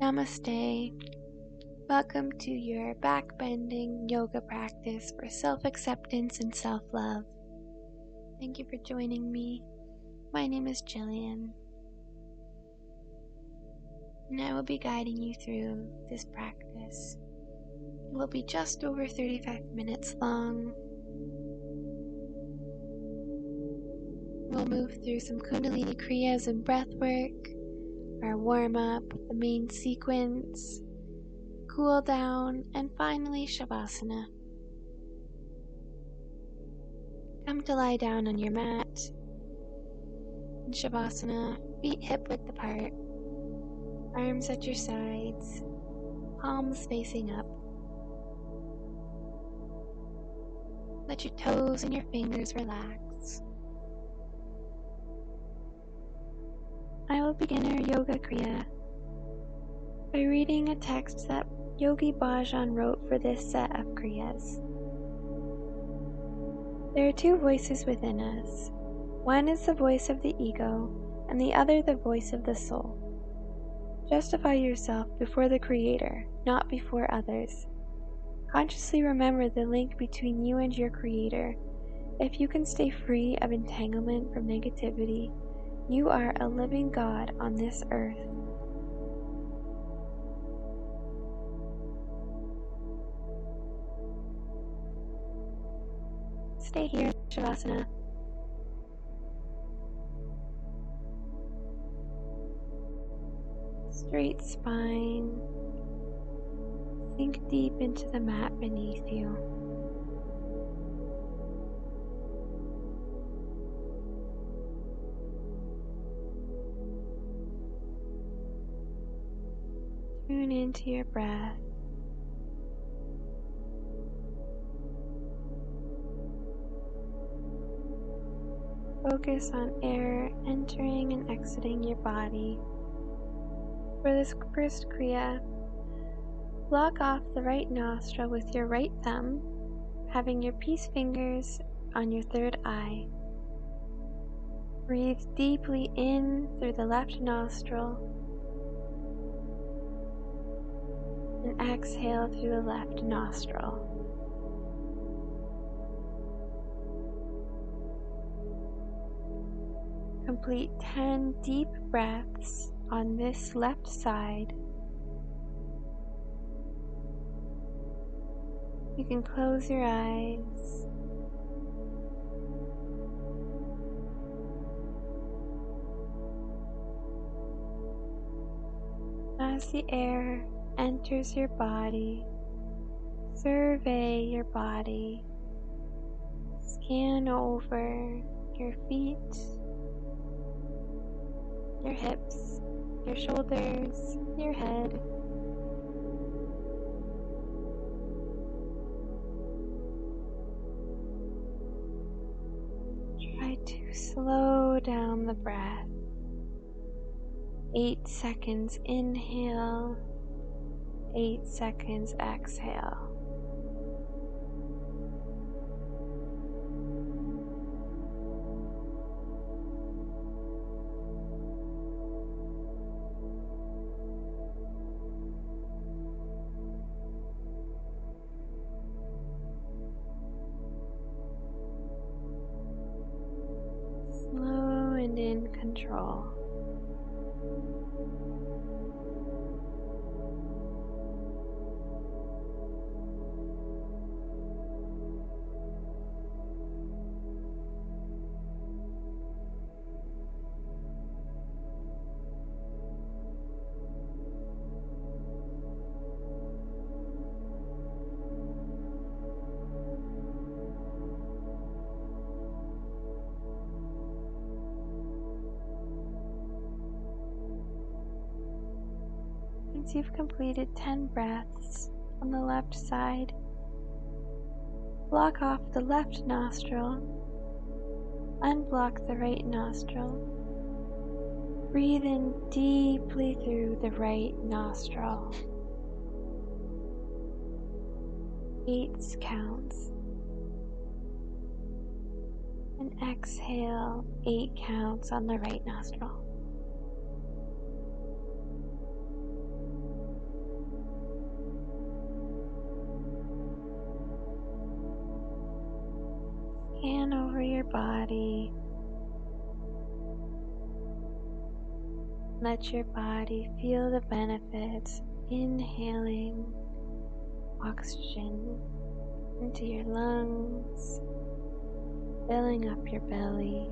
Namaste. Welcome to your back-bending yoga practice for self-acceptance and self-love. Thank you for joining me. My name is Jillian, and I will be guiding you through this practice. It will be just over 35 minutes long. We'll move through some Kundalini Kriyas and breathwork, our warm-up, the main sequence, cool down, and finally Shavasana. Come to lie down on your mat in Shavasana, feet hip-width apart, arms at your sides, palms facing up. Let your toes and your fingers relax. I will begin our Yoga Kriya by reading a text that Yogi Bhajan wrote for this set of Kriyas. There are two voices within us. One is the voice of the ego, and the other the voice of the soul. Justify yourself before the Creator, not before others. Consciously remember the link between you and your Creator. If you can stay free of entanglement from negativity, you are a living God on this earth. Stay here in Shavasana. Straight spine. Sink deep into the mat beneath you. Tune into your breath. Focus on air entering and exiting your body. For this first Kriya, block off the right nostril with your right thumb, having your peace fingers on your third eye. Breathe deeply in through the left nostril and exhale through the left nostril. Complete 10 deep breaths on this left side. You can close your eyes. As the air enters your body, survey your body. Scan over your feet, your hips, your shoulders, your head. Try to slow down the breath. 8 seconds inhale, 8 seconds exhale. Slow and in control. Once you've completed 10 breaths on the left side, block off the left nostril, unblock the right nostril, breathe in deeply through the right nostril. 8 counts. And exhale 8 counts on the right nostril. Scan over your body. Let your body feel the benefits of inhaling oxygen into your lungs, filling up your belly.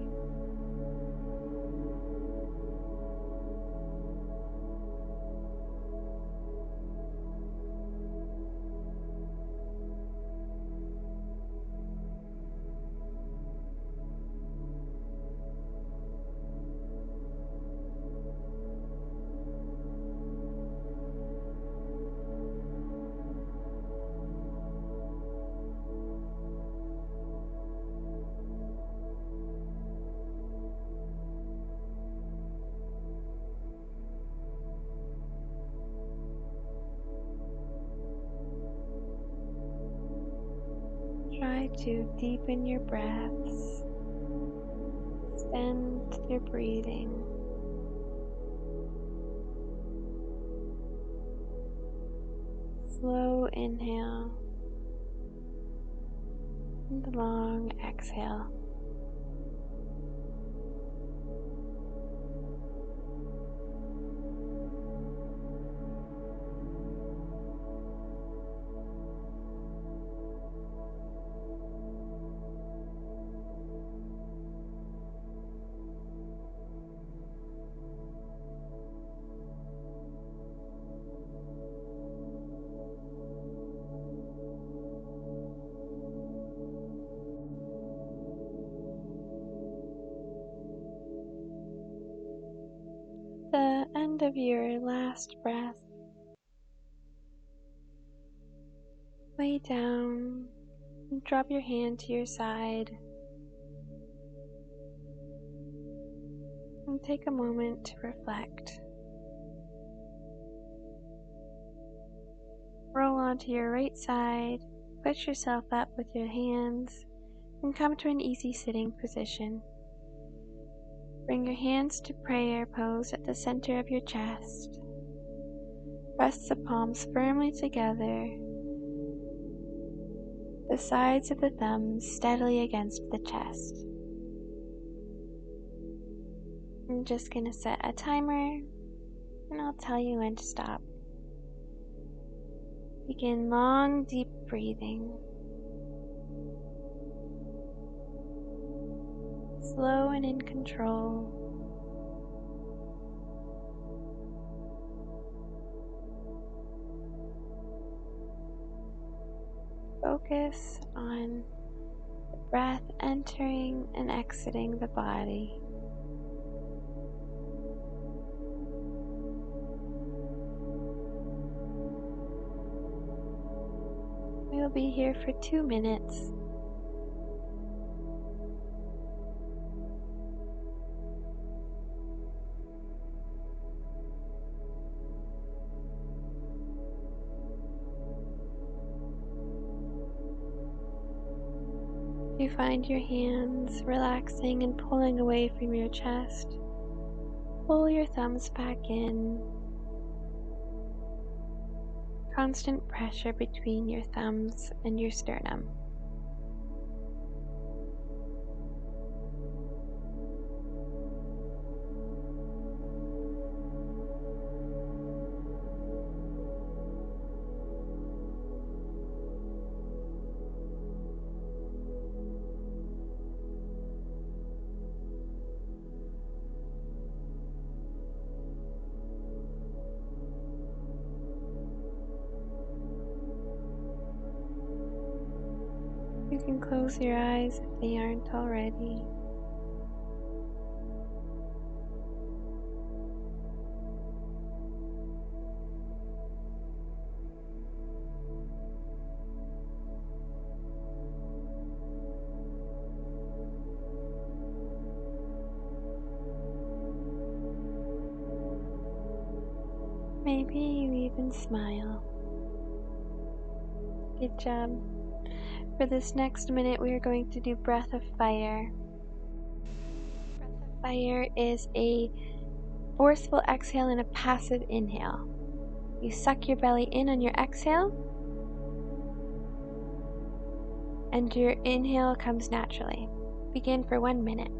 Try to deepen your breaths, extend your breathing. Slow inhale and long exhale. The end of your last breath, lay down and drop your hand to your side and take a moment to reflect. Roll onto your right side, push yourself up with your hands, and come to an easy sitting position. Bring your hands to prayer pose at the center of your chest. Press the palms firmly together, the sides of the thumbs steadily against the chest. I'm just going to set a timer, and I'll tell you when to stop. Begin long, deep breathing. Slow and in control. Focus on the breath entering and exiting the body. We'll be here for 2 minutes. You find your hands relaxing and pulling away from your chest. Pull your thumbs back in. Constant pressure between your thumbs and your sternum. You can close your eyes if they aren't already. Maybe you even smile. Good job. For this next minute, we are going to do breath of fire. Breath of fire is a forceful exhale and a passive inhale. You suck your belly in on your exhale and your inhale comes naturally. Begin for 1 minute.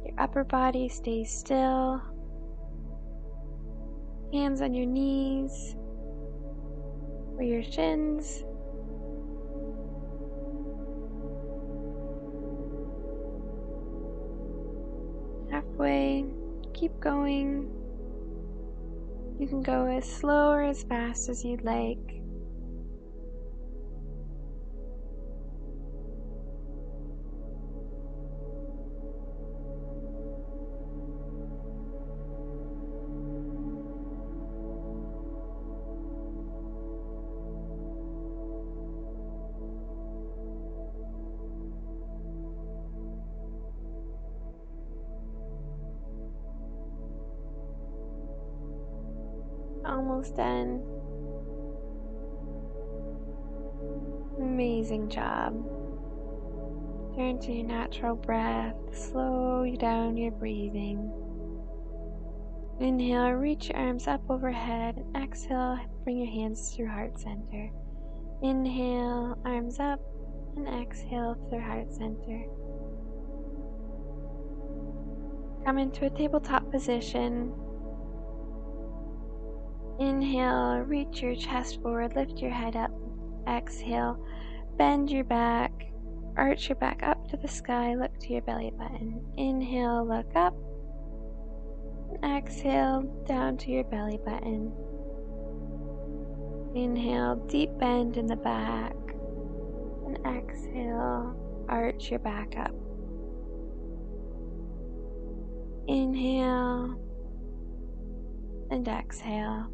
Your upper body stays still. Hands on your knees or your shins. Halfway, keep going. You can go as slow or as fast as you'd like. Almost done. Amazing job. Turn to your natural breath. Slow down your breathing. Inhale, reach your arms up overhead. And exhale, bring your hands through heart center. Inhale, arms up, and exhale through heart center. Come into a tabletop position. Inhale, reach your chest forward, lift your head up. Exhale, bend your back, arch your back up to the sky, look to your belly button. Inhale, look up. Exhale, down to your belly button. Inhale, deep bend in the back. And exhale, arch your back up. Inhale and exhale.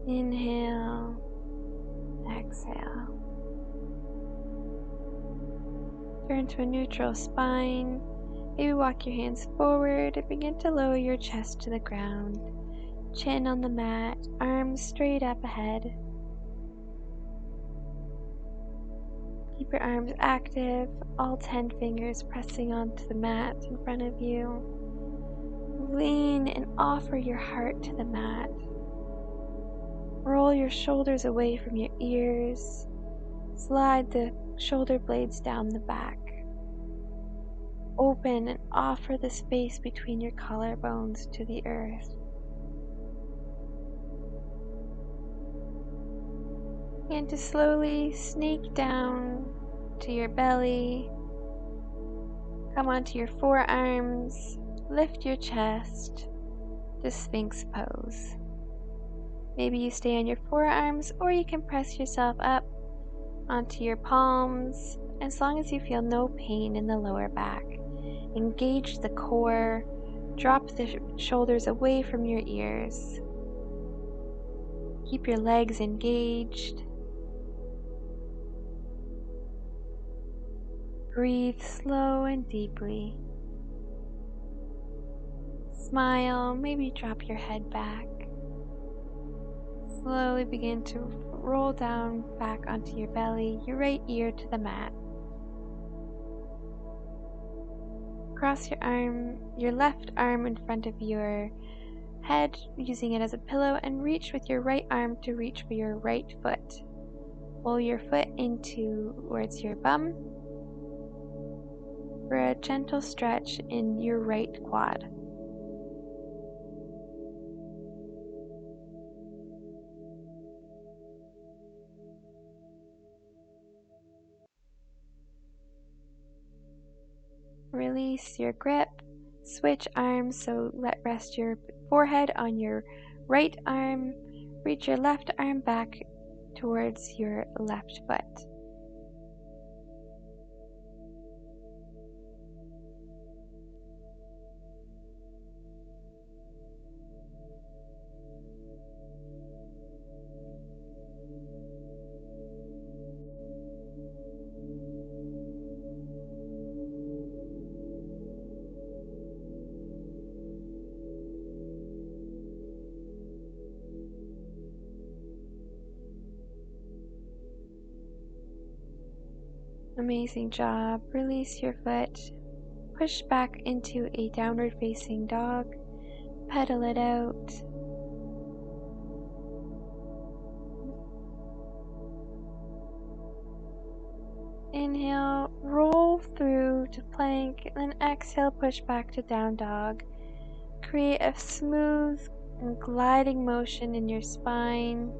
Inhale, exhale. Turn to a neutral spine. Maybe walk your hands forward and begin to lower your chest to the ground. Chin on the mat, arms straight up ahead. Keep your arms active, all 10 fingers pressing onto the mat in front of you. Lean and offer your heart to the mat. Roll your shoulders away from your ears. Slide the shoulder blades down the back. Open and offer the space between your collarbones to the earth. And to slowly snake down to your belly. Come onto your forearms. Lift your chest to Sphinx pose. Maybe you stay on your forearms, or you can press yourself up onto your palms as long as you feel no pain in the lower back. Engage the core, drop the shoulders away from your ears. Keep your legs engaged. Breathe slow and deeply. Smile, maybe drop your head back. Slowly begin to roll down back onto your belly, your right ear to the mat. Cross your left arm in front of your head, using it as a pillow, and reach with your right arm to reach for your right foot. Pull your foot towards your bum for a gentle stretch in your right quad. Release your grip. Switch arms, so rest your forehead on your right arm. Reach your left arm back towards your left foot. Amazing job. Release your foot. Push back into a downward facing dog. Pedal it out. Inhale, roll through to plank, and then exhale, push back to down dog. Create a smooth and gliding motion in your spine.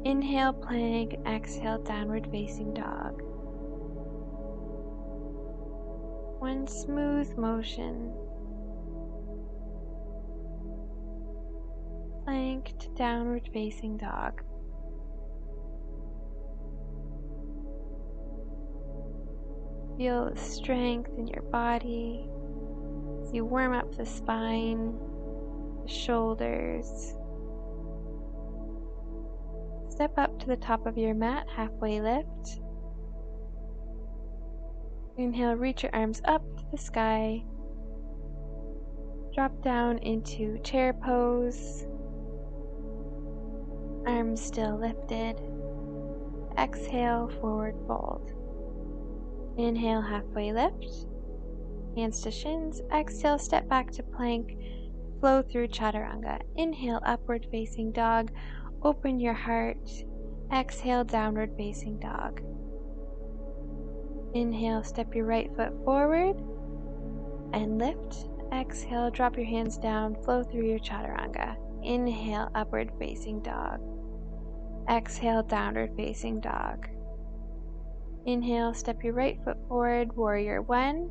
Inhale, plank, exhale, downward facing dog. One smooth motion. Plank to downward facing dog. Feel the strength in your body as you warm up the spine, the shoulders. Step up to the top of your mat, halfway lift. Inhale, reach your arms up to the sky. Drop down into chair pose. Arms still lifted. Exhale, forward fold. Inhale, halfway lift. Hands to shins. Exhale, step back to plank. Flow through chaturanga. Inhale, upward facing dog. Open your heart. Exhale, downward facing dog. Inhale, step your right foot forward and lift. Exhale, drop your hands down, flow through your chaturanga. Inhale, upward facing dog. Exhale, downward facing dog. Inhale, step your right foot forward, warrior one.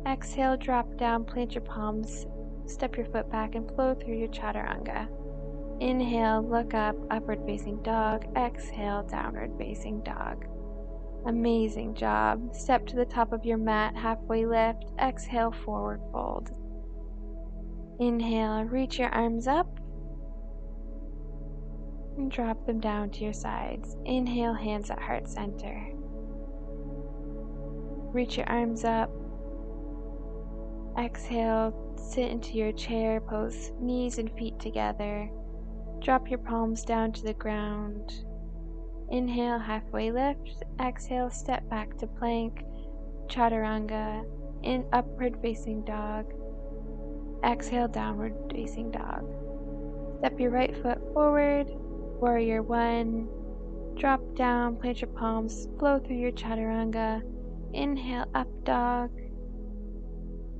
Exhale, drop down, plant your palms, step your foot back and flow through your chaturanga. Inhale, look up, upward facing dog. Exhale, downward facing dog. Amazing job. Step to the top of your mat, halfway lift. Exhale, forward fold. Inhale, reach your arms up and drop them down to your sides. Inhale, hands at heart center. Reach your arms up. Exhale, sit into your chair pose, knees and feet together. Drop your palms down to the ground. Inhale, halfway lift. Exhale, step back to plank, chaturanga, in upward facing dog. Exhale, downward facing dog. Step your right foot forward, warrior one. Drop down, plant your palms, flow through your chaturanga. Inhale, up dog.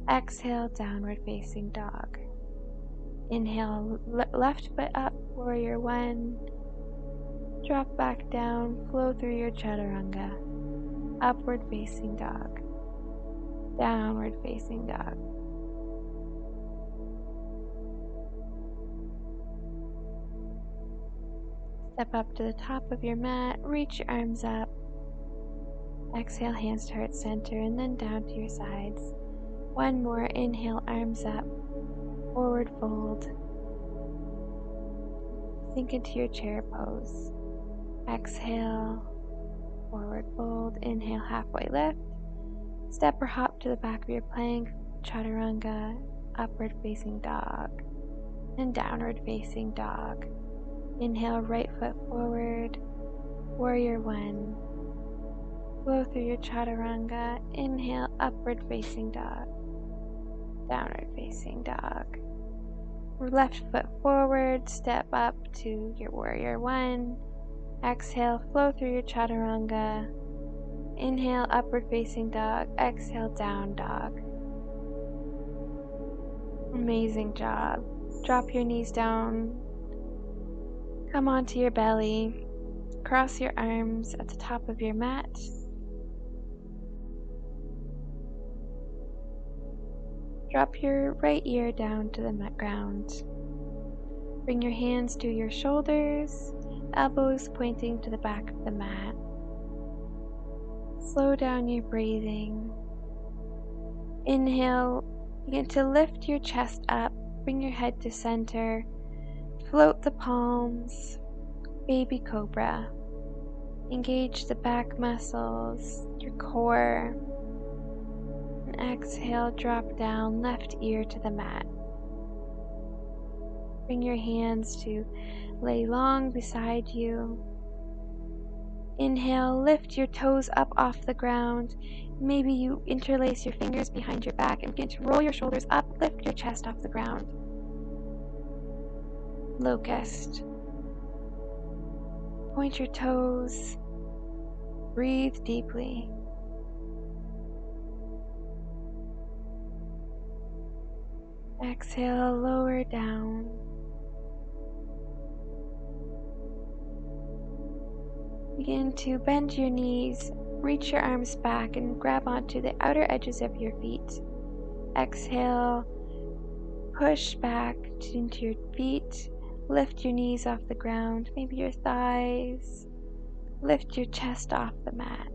Exhale, downward facing dog. Inhale, left foot up, warrior one. Drop back down, flow through your chaturanga. Upward facing dog. Downward facing dog. Step up to the top of your mat, reach your arms up. Exhale, hands to heart center, and then down to your sides. One more, inhale, arms up, forward fold. Sink into your chair pose. Exhale, forward fold. Inhale, halfway lift. Step or hop to the back of your plank, chaturanga, upward facing dog, and downward facing dog. Inhale, right foot forward, warrior one. Flow through your chaturanga. Inhale, upward facing dog, downward facing dog. Left foot forward, step up to your warrior one. Exhale, flow through your chaturanga. Inhale, upward facing dog. Exhale, down dog. Amazing job. Drop your knees down. Come onto your belly. Cross your arms at the top of your mat. Drop your right ear down to the mat ground. Bring your hands to your shoulders, elbows pointing to the back of the mat. Slow down your breathing. Inhale, begin to lift your chest up, bring your head to center, float the palms, baby cobra. Engage the back muscles, your core. And exhale, drop down, left ear to the mat. Bring your hands to lay long beside you. Inhale, lift your toes up off the ground. Maybe you interlace your fingers behind your back and begin to roll your shoulders up, lift your chest off the ground. Locust. Point your toes. Breathe deeply. Exhale, lower down. Begin to bend your knees, reach your arms back and grab onto the outer edges of your feet. Exhale, push back into your feet, lift your knees off the ground, maybe your thighs, lift your chest off the mat.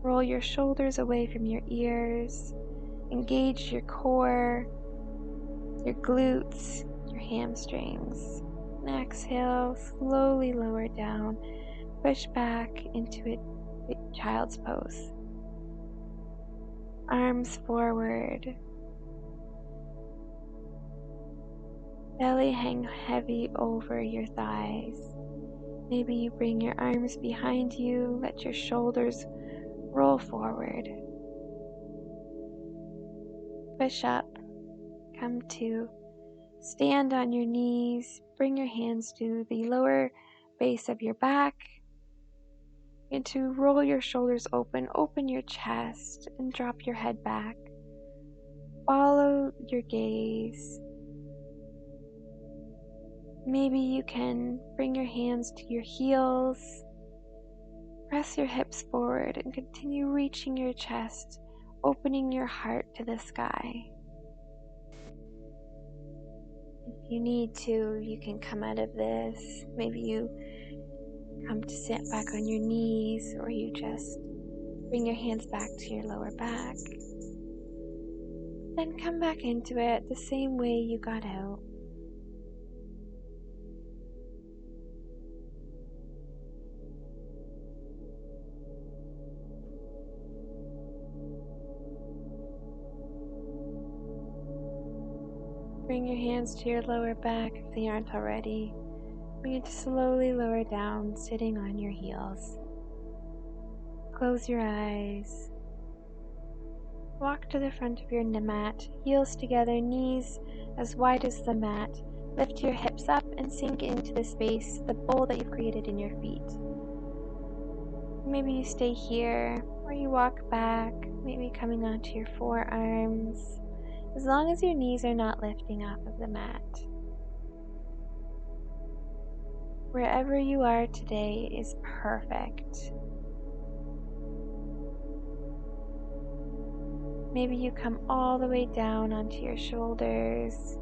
Roll your shoulders away from your ears, engage your core, your glutes, your hamstrings. And exhale, slowly lower down, push back into a child's pose. Arms forward, belly hang heavy over your thighs. Maybe you bring your arms behind you, let your shoulders roll forward. Push up, come to stand on your knees, bring your hands to the lower base of your back. Begin to roll your shoulders open, open your chest, and drop your head back. Follow your gaze. Maybe you can bring your hands to your heels, press your hips forward, and continue reaching your chest, opening your heart to the sky. If you need to, you can come out of this. Maybe you come to sit back on your knees, or you just bring your hands back to your lower back. Then come back into it the same way you got out. Bring your hands to your lower back if they aren't already. Begin to slowly lower down, sitting on your heels. Close your eyes. Walk to the front of your mat, heels together, knees as wide as the mat. Lift your hips up and sink into the space, the bowl that you've created in your feet. Maybe you stay here, or you walk back, maybe coming onto your forearms, as long as your knees are not lifting off of the mat. Wherever you are today is perfect. Maybe you come all the way down onto your shoulders.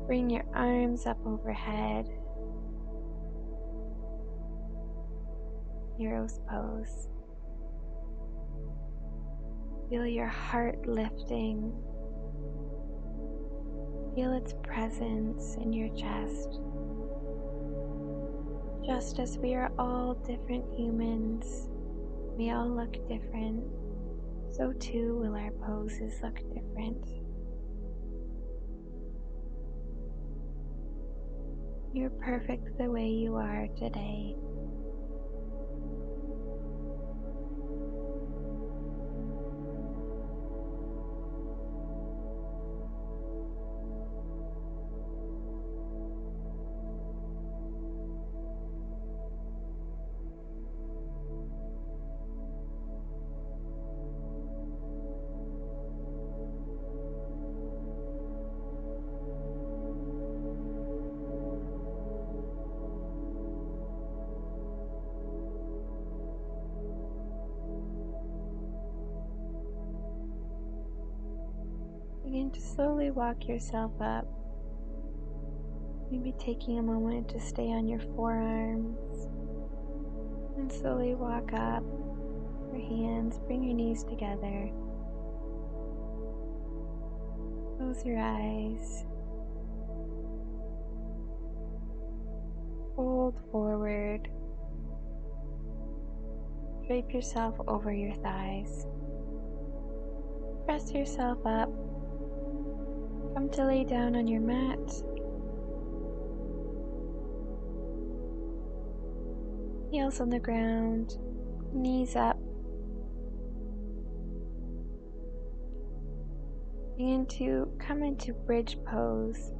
Bring your arms up overhead. Hero's pose. Feel your heart lifting. Feel its presence in your chest. Just as we are all different humans, we all look different, so too will our poses look different. You're perfect the way you are today. Begin to slowly walk yourself up. Maybe taking a moment to stay on your forearms. And slowly walk up your hands, bring your knees together. Close your eyes. Fold forward. Drape yourself over your thighs. Press yourself up. Come to lay down on your mat. Heels on the ground, knees up. Begin to come into bridge pose.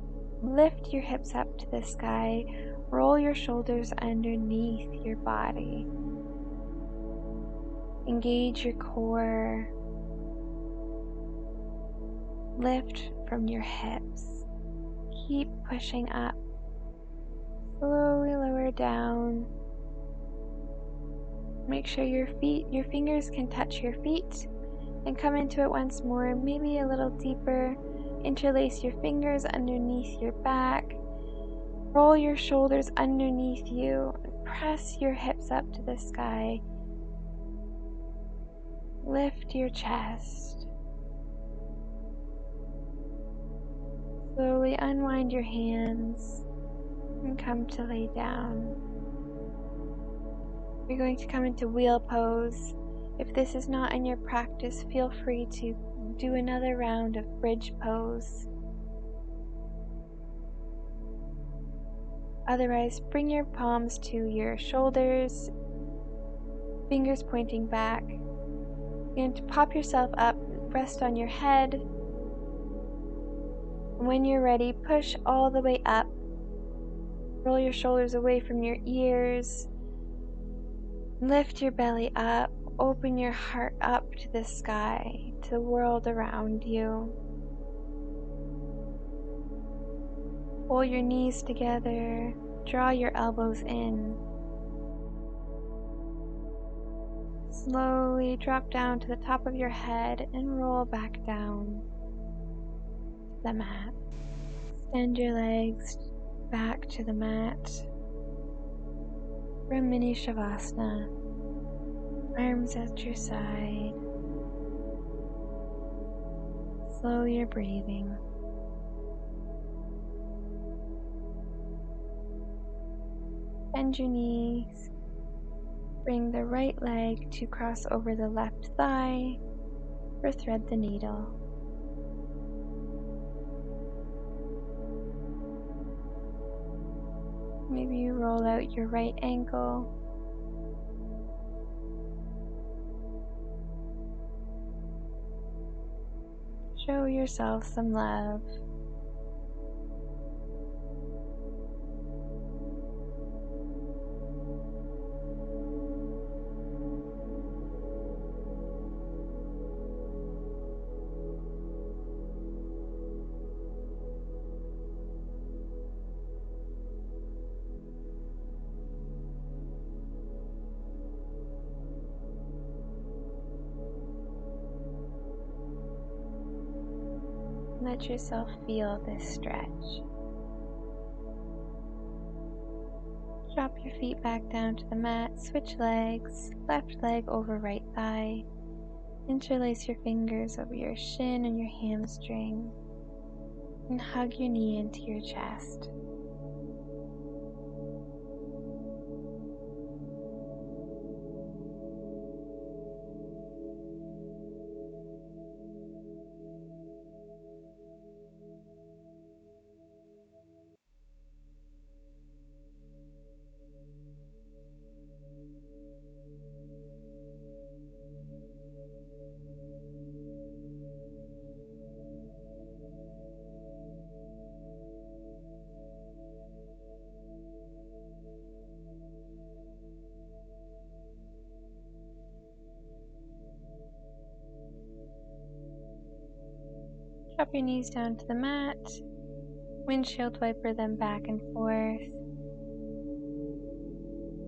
Lift your hips up to the sky. Roll your shoulders underneath your body. Engage your core. Lift from your hips. Keep pushing up. Slowly lower down. Make sure your fingers can touch your feet, and come into it once more, maybe a little deeper. Interlace your fingers underneath your back. Roll your shoulders underneath you. Press your hips up to the sky. Lift your chest. Slowly unwind your hands and come to lay down. You're going to come into wheel pose. If this is not in your practice, feel free to do another round of bridge pose. Otherwise, bring your palms to your shoulders, fingers pointing back. You're going to pop yourself up, rest on your head. When you're ready, push all the way up. Roll your shoulders away from your ears. Lift your belly up. Open your heart up to the sky, to the world around you. Pull your knees together. Draw your elbows in. Slowly drop down to the top of your head and roll back down to the mat. Extend your legs back to the mat for a mini Shavasana. Arms at your side. Slow your breathing. Bend your knees. Bring the right leg to cross over the left thigh or thread the needle. Maybe you roll out your right ankle. Show yourself some love. Let yourself feel this stretch. Drop your feet back down to the mat, switch legs, left leg over right thigh. Interlace your fingers over your shin and your hamstring, and hug your knee into your chest. Drop your knees down to the mat, windshield wiper them back and forth.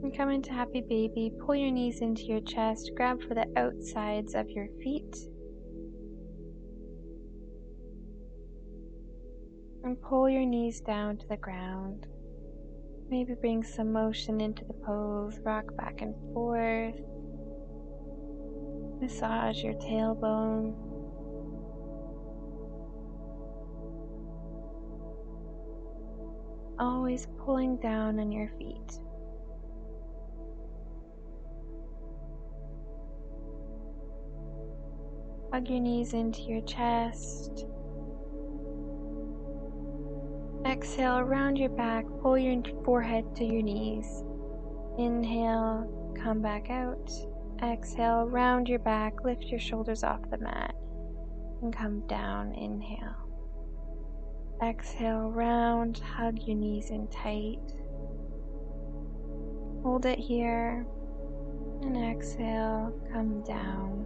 And come into happy baby, pull your knees into your chest, grab for the outsides of your feet. And pull your knees down to the ground. Maybe bring some motion into the pose, rock back and forth. Massage your tailbone. Always pulling down on your feet. Hug your knees into your chest. Exhale, round your back, pull your forehead to your knees. Inhale, come back out. Exhale, round your back, lift your shoulders off the mat, and come down. Inhale. Exhale, round, hug your knees in tight. Hold it here. And exhale, come down.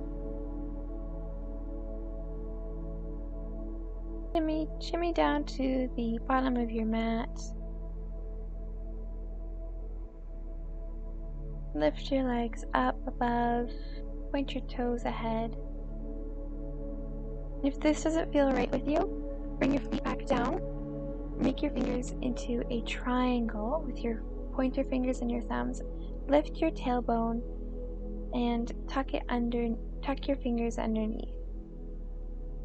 Shimmy down to the bottom of your mat. Lift your legs up above, point your toes ahead. If this doesn't feel right with you, bring your feet back down. Make your fingers into a triangle with your pointer fingers and your thumbs. Lift your tailbone and tuck your fingers underneath.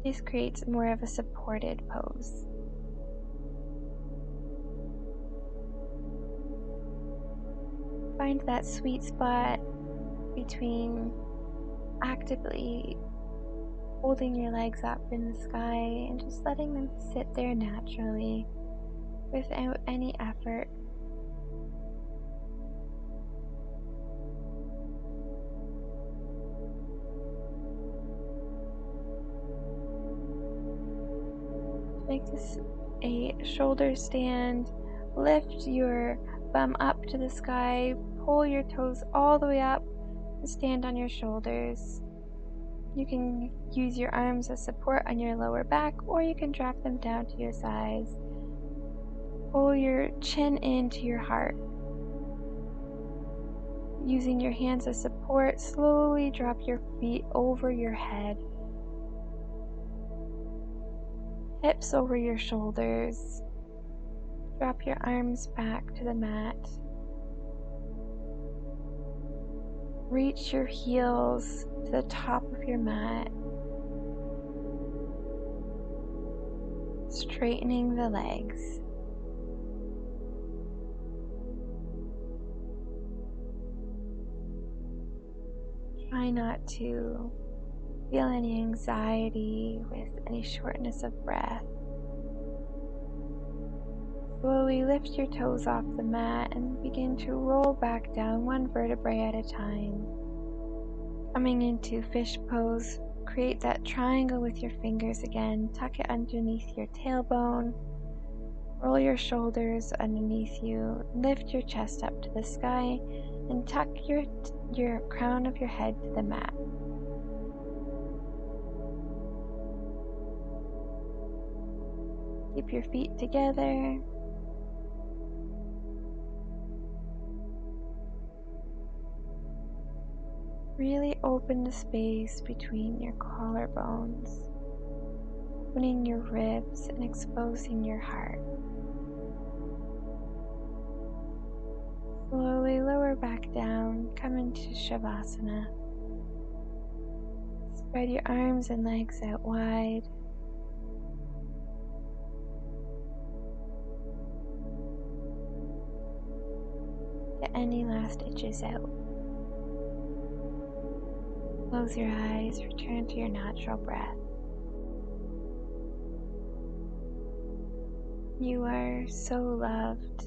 This creates more of a supported pose. Find that sweet spot between actively holding your legs up in the sky and just letting them sit there naturally without any effort. Make this a shoulder stand. Lift your bum up to the sky, pull your toes all the way up, and stand on your shoulders. You can use your arms as support on your lower back, or you can drop them down to your sides. Pull your chin into your heart. Using your hands as support, slowly drop your feet over your head. Hips over your shoulders. Drop your arms back to the mat. Reach your heels to the top of your mat. Straightening the legs. Try not to feel any anxiety with any shortness of breath. Slowly lift your toes off the mat and begin to roll back down one vertebrae at a time. Coming into fish pose, create that triangle with your fingers again. Tuck it underneath your tailbone. Roll your shoulders underneath you. Lift your chest up to the sky and tuck your crown of your head to the mat. Keep your feet together. Really open the space between your collarbones, opening your ribs and exposing your heart. Slowly lower back down, come into Shavasana. Spread your arms and legs out wide. Get any last itches out. Close your eyes, return to your natural breath. You are so loved.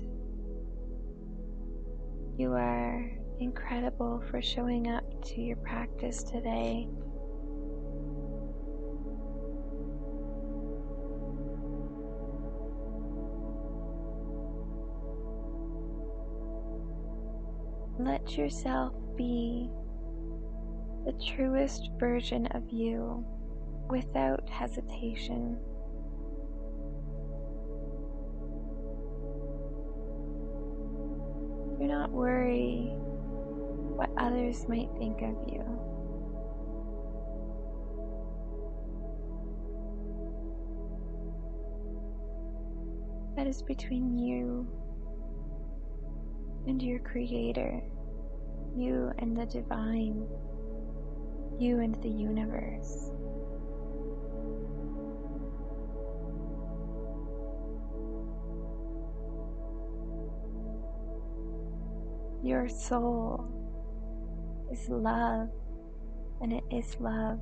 You are incredible for showing up to your practice today. Let yourself be the truest version of you without hesitation. Do not worry what others might think of you. That is between you and your Creator, you and the divine, you and the universe. Your soul is love, and it is loved.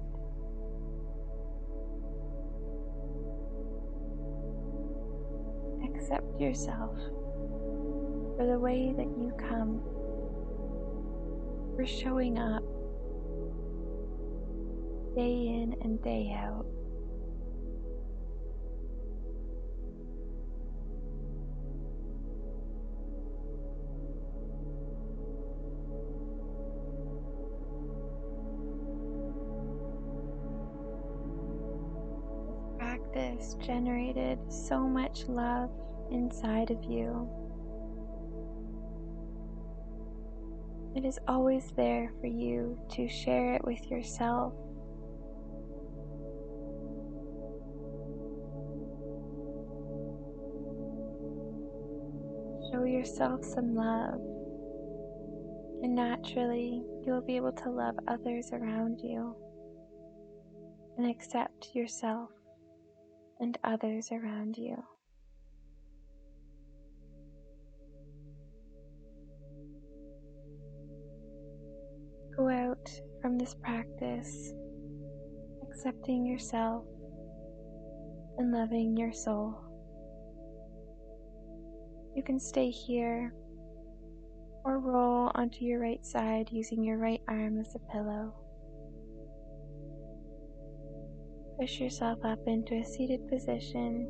Accept yourself for the way that you come, for showing up day in and day out. has generated so much love inside of you. It is always there for you to share it with yourself. Show yourself some love, and naturally you'll be able to love others around you and accept yourself and others around you. Go out from this practice accepting yourself and loving your soul. You can stay here or roll onto your right side using your right arm as a pillow. Push yourself up into a seated position.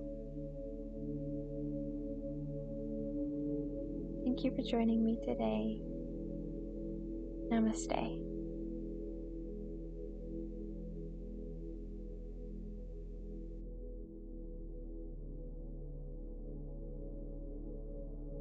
Thank you for joining me today. Namaste.